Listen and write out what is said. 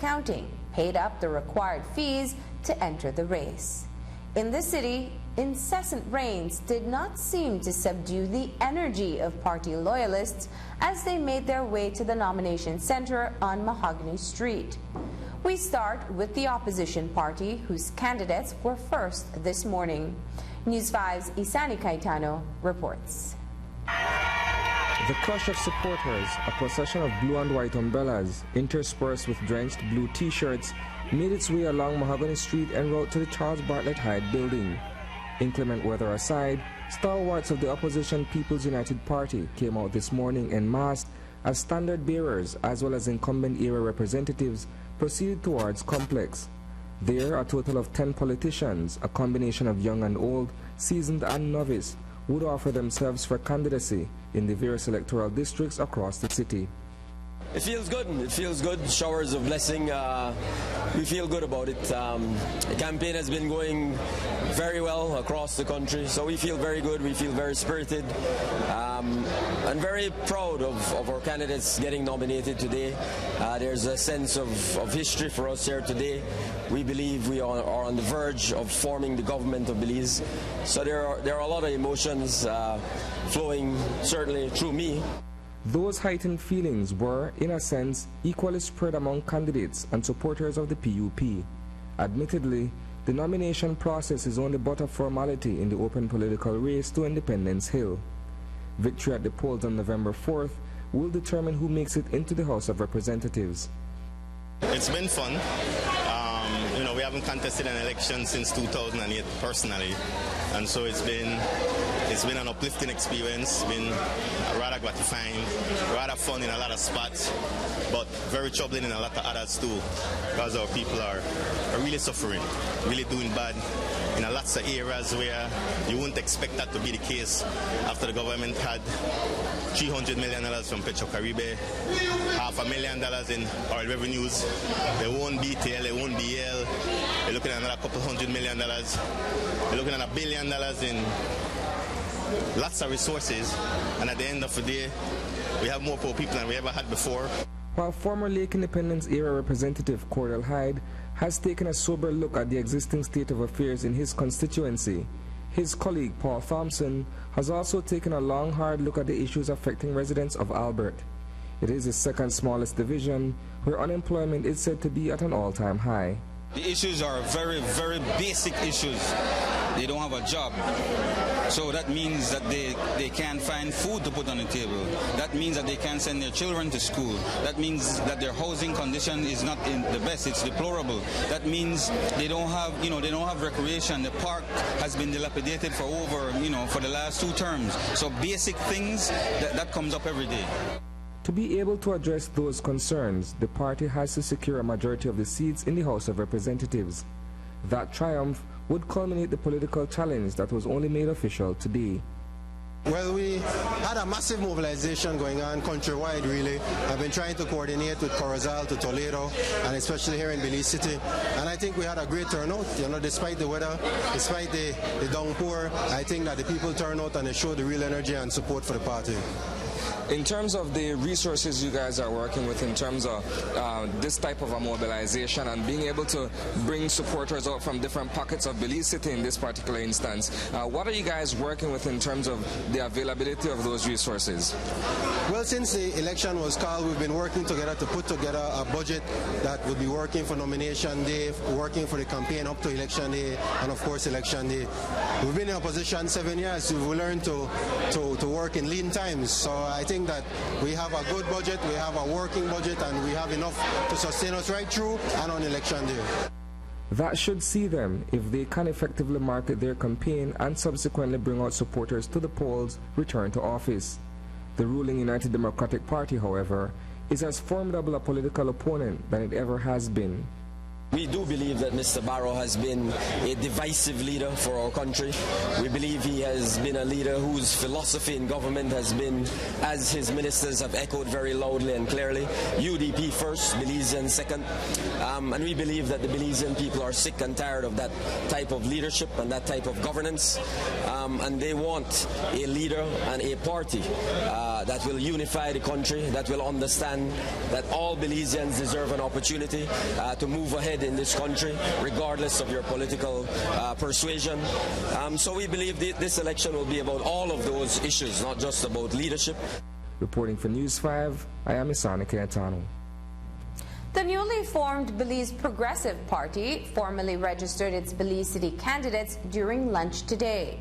Accounting paid up the required fees to enter the race. In the city, incessant rains did not seem to subdue the energy of party loyalists as they made their way to the nomination center on Mahogany Street. We start with the opposition party, whose candidates were first this morning. News 5's Isani Caetano reports. The crush of supporters, a procession of blue and white umbrellas, interspersed with drenched blue T-shirts, made its way along Mahogany Street en route to the Charles Bartlett Hyde building. Inclement weather aside, stalwarts of the opposition People's United Party came out this morning en masse as standard bearers as well as incumbent-era representatives proceeded towards Complex. There, a total of 10 politicians, a combination of young and old, seasoned and novice, would offer themselves for candidacy in the various electoral districts across the city. It feels good. It feels good. Showers of blessing. We feel good about it. The campaign has been going very well across the country, so we feel very good. We feel very spirited and very proud of our candidates getting nominated today. There's a sense of history for us here today. We believe we are on the verge of forming the government of Belize. So there are a lot of emotions flowing, certainly through me. Those heightened feelings were, in a sense, equally spread among candidates and supporters of the P.U.P. Admittedly, the nomination process is only but a formality in the open political race to Independence Hill. Victory at the polls on November 4th will determine who makes it into the House of Representatives. It's been fun. We haven't contested an election since 2008 personally, and so it's been an uplifting experience. It's been rather gratifying, rather fun in a lot of spots, but very troubling in a lot of others too, because our people are really suffering, really doing bad in a lots of areas where you wouldn't expect that to be the case after the government had $300 million from Petrocaribe, $500,000 in oil revenues. They won't BTL, they won't BL. They're looking at another couple $100 million. They're looking at $1 billion in lots of resources, and at the end of the day, we have more poor people than we ever had before. While former Lake Independence era Representative Cordell Hyde has taken a sober look at the existing state of affairs in his constituency, his colleague Paul Thompson has also taken a long, hard look at the issues affecting residents of Albert. It is the second smallest division, where unemployment is said to be at an all-time high. The issues are very, very basic issues. They don't have a job. So that means that they can't find food to put on the table. That means that they can't send their children to school. That means that their housing condition is not in the best, it's deplorable. That means they don't have, they don't have recreation. The park has been dilapidated for over, for the last 2 terms. So basic things, that comes up every day. To be able to address those concerns, the party has to secure a majority of the seats in the House of Representatives. That triumph would culminate the political challenge that was only made official today. Well, we had a massive mobilization going on countrywide, really. I've been trying to coordinate with Corozal to Toledo, and especially here in Belize City. And I think we had a great turnout, despite the weather, despite the downpour. I think that the people turned out and they showed the real energy and support for the party. In terms of the resources you guys are working with, in terms of this type of a mobilization and being able to bring supporters out from different pockets of Belize City in this particular instance, what are you guys working with in terms of the availability of those resources? Well, since the election was called, we've been working together to put together a budget that would be working for nomination day, working for the campaign up to election day, and of course election day. We've been in opposition 7 years, so we've learned to work in lean times. So I think that we have a good budget, we have a working budget, and we have enough to sustain us right through and on election day. That should see them, if they can effectively market their campaign and subsequently bring out supporters to the polls, return to office. The ruling United Democratic Party, however, is as formidable a political opponent than it ever has been. We do believe that Mr. Barrow has been a divisive leader for our country. We believe he has been a leader whose philosophy in government has been, as his ministers have echoed very loudly and clearly, UDP first, Belizean second. And we believe that the Belizean people are sick and tired of that type of leadership and that type of governance. And they want a leader and a party that will unify the country, that will understand that all Belizeans deserve an opportunity to move ahead in this country, regardless of your political persuasion. So we believe this election will be about all of those issues, not just about leadership. Reporting for News 5, I am Isani Cayetano. The newly formed Belize Progressive Party formally registered its Belize City candidates during lunch today.